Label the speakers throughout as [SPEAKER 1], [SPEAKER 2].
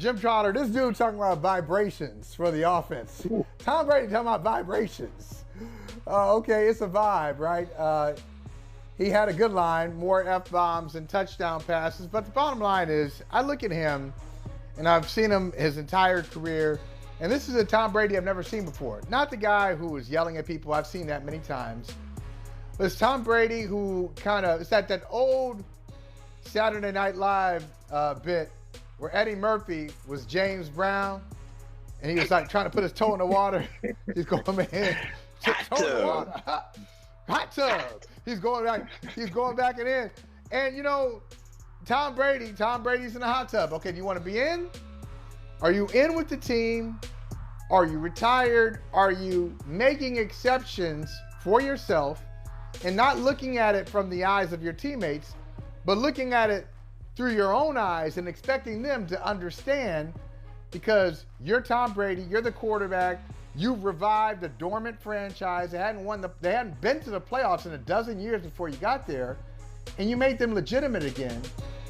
[SPEAKER 1] Jim Trotter, this dude talking about vibrations for the offense. Tom Brady talking about vibrations. Okay, it's a vibe, right? He had a good line, more F-bombs and touchdown passes. But the bottom line is, I look at him, and I've seen him his entire career, and this is a Tom Brady I've never seen before. Not the guy who was yelling at people. I've seen that many times. But it's Tom Brady who it's that old Saturday Night Live bit where Eddie Murphy was James Brown, and he was like trying to put his toe in the water. He's going, man, toe in the water. Hot tub. He's going back and in. And you know, Tom Brady's in the hot tub. Okay, do you want to be in? Are you in with the team? Are you retired? Are you making exceptions for yourself and not looking at it from the eyes of your teammates, but looking at it through your own eyes and expecting them to understand, because you're Tom Brady, you're the quarterback, you've revived a dormant franchise. They hadn't been to the playoffs in a dozen years before you got there, and you made them legitimate again.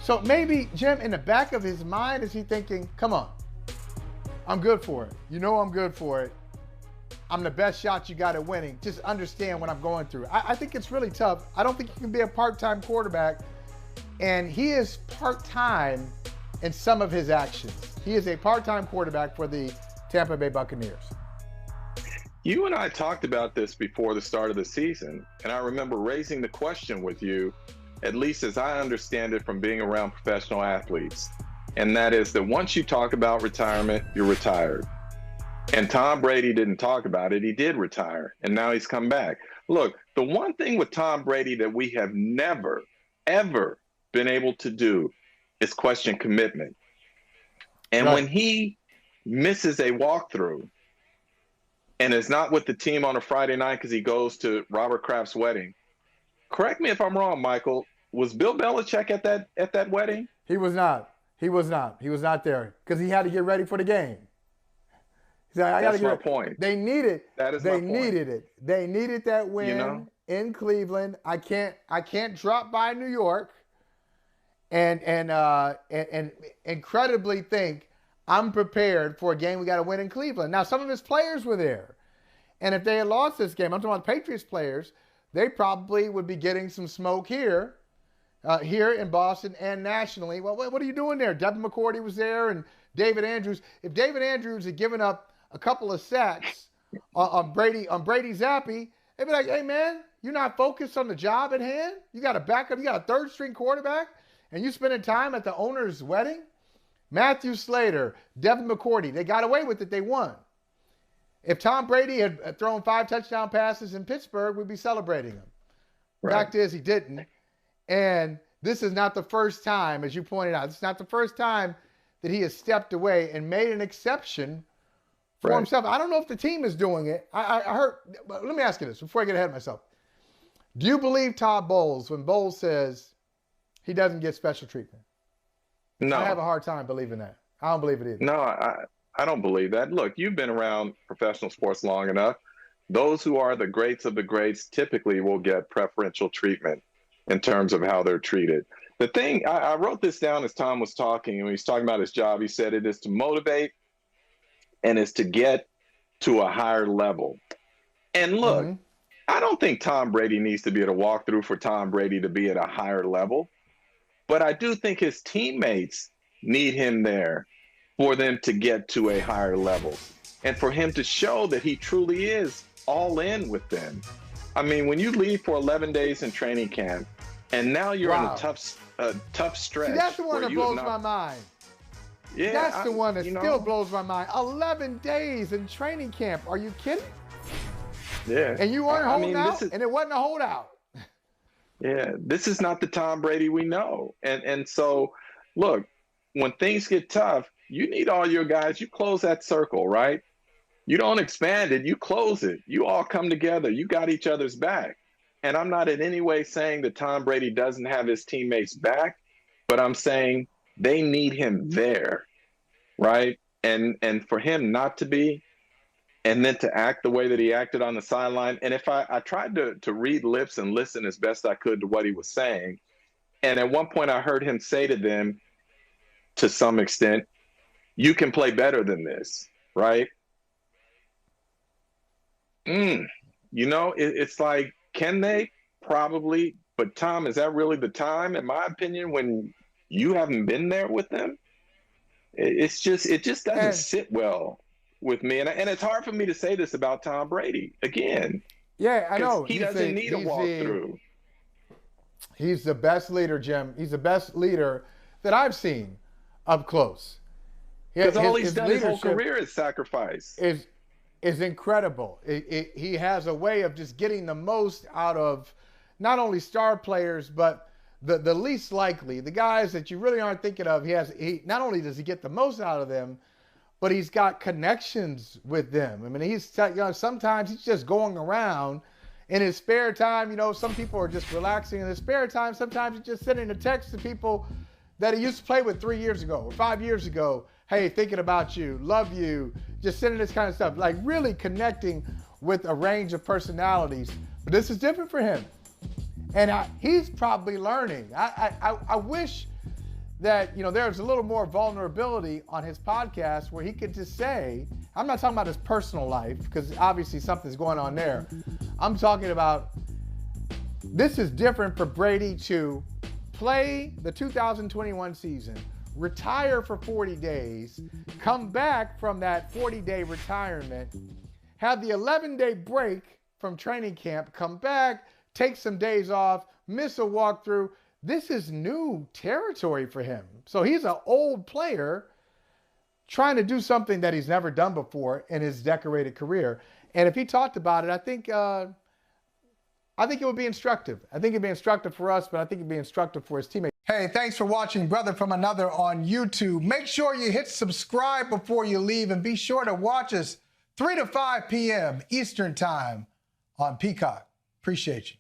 [SPEAKER 1] So maybe, Jim, in the back of his mind, is he thinking, come on, I'm good for it. You know I'm good for it. I'm the best shot you got at winning. Just understand what I'm going through. I think it's really tough. I don't think you can be a part-time quarterback, and he is part-time in some of his actions. He is a part-time quarterback for the Tampa Bay Buccaneers.
[SPEAKER 2] You and I talked about this before the start of the season, and I remember raising the question with you, at least as I understand it from being around professional athletes, and that is that once you talk about retirement, you're retired. And Tom Brady didn't talk about it. He did retire, and now he's come back. Look, the one thing with Tom Brady that we have never, ever been able to do is question commitment. And
[SPEAKER 1] right.
[SPEAKER 2] When he misses a walkthrough and is not with the team on a Friday night because he goes to Robert Kraft's wedding, correct me if I'm wrong, Michael, was Bill Belichick at that wedding?
[SPEAKER 1] He was not. He was not there because he had to get ready for the game.
[SPEAKER 2] That's my point.
[SPEAKER 1] They needed.
[SPEAKER 2] That is my point.
[SPEAKER 1] Needed it. They needed that win in Cleveland. I can't drop by New York and incredibly think I'm prepared for a game we got to win in Cleveland. Now, some of his players were there, and if they had lost this game, I'm talking about Patriots players, they probably would be getting some smoke here in Boston and nationally. Well, what are you doing there? Devin McCourty was there, and David Andrews. If David Andrews had given up a couple of sacks on Brady Zappi, they'd be like, hey, man, you're not focused on the job at hand? You got a backup, you got a third-string quarterback, and you spending time at the owner's wedding? Matthew Slater, Devin McCourty, they got away with it. They won. If Tom Brady had thrown 5 touchdown passes in Pittsburgh, we'd be celebrating him. Right. Fact is, he didn't. And this is not the first time, as you pointed out, this is not the first time that he has stepped away and made an exception for himself. I don't know if the team is doing it. I heard, but let me ask you this before I get ahead of myself. Do you believe Todd Bowles when Bowles says he doesn't get special treatment?
[SPEAKER 2] No.
[SPEAKER 1] I have a hard time believing that. I don't believe it either.
[SPEAKER 2] No, I don't believe that. Look, you've been around professional sports long enough. Those who are the greats of the greats typically will get preferential treatment in terms of how they're treated. The thing, I wrote this down as Tom was talking, and when he's talking about his job, he said it is to motivate and is to get to a higher level. And look, I don't think Tom Brady needs to be at a walkthrough for Tom Brady to be at a higher level. But I do think his teammates need him there for them to get to a higher level and for him to show that he truly is all in with them. I mean, when you leave for 11 days in training camp and now you're in a tough stretch.
[SPEAKER 1] See, that's the one that blows my mind.
[SPEAKER 2] Yeah,
[SPEAKER 1] that's the one that still blows my mind. 11 days in training camp. Are you kidding?
[SPEAKER 2] Yeah.
[SPEAKER 1] And you weren't holding out, and it wasn't a holdout.
[SPEAKER 2] Yeah, this is not the Tom Brady we know. And so, look, when things get tough, you need all your guys. You close that circle, right? You don't expand it. You close it. You all come together. You got each other's back. And I'm not in any way saying that Tom Brady doesn't have his teammates back, but I'm saying they need him there, right? And for him not to be, and then to act the way that he acted on the sideline. And if I tried to read lips and listen as best I could to what he was saying. And at one point I heard him say to them, to some extent, you can play better than this, right? It's like, can they? Probably. But Tom, is that really the time, in my opinion, when you haven't been there with them? It just doesn't
[SPEAKER 1] And
[SPEAKER 2] sit well with me. And it's hard for me to say this about Tom Brady again,
[SPEAKER 1] yeah, I
[SPEAKER 2] because
[SPEAKER 1] know.
[SPEAKER 2] he doesn't need a walkthrough.
[SPEAKER 1] He's the best leader, Jim. He's the best leader that I've seen up close.
[SPEAKER 2] Because all he's done his whole career is sacrifice.
[SPEAKER 1] Is incredible. He has a way of just getting the most out of not only star players, but the least likely, the guys that you really aren't thinking of. He not only does he get the most out of them, but he's got connections with them. I mean, sometimes he's just going around in his spare time. Some people are just relaxing in his spare time. Sometimes he's just sending a text to people that he used to play with 3 years ago or 5 years ago. Hey, thinking about you, love you, just sending this kind of stuff, like really connecting with a range of personalities. But this is different for him. And he's probably learning. I wish that, there's a little more vulnerability on his podcast where he could just say, I'm not talking about his personal life, because obviously something's going on there. I'm talking about, this is different for Brady to play the 2021 season, retire for 40 days, come back from that 40-day retirement, have the 11-day break from training camp, come back, take some days off, miss a walkthrough. This is new territory for him. So he's an old player trying to do something that he's never done before in his decorated career. And if he talked about it, I think it would be instructive. I think it'd be instructive for us, but I think it'd be instructive for his teammates. Hey, thanks for watching Brother from Another on YouTube. Make sure you hit subscribe before you leave, and be sure to watch us 3 to 5 p.m. Eastern Time on Peacock. Appreciate you.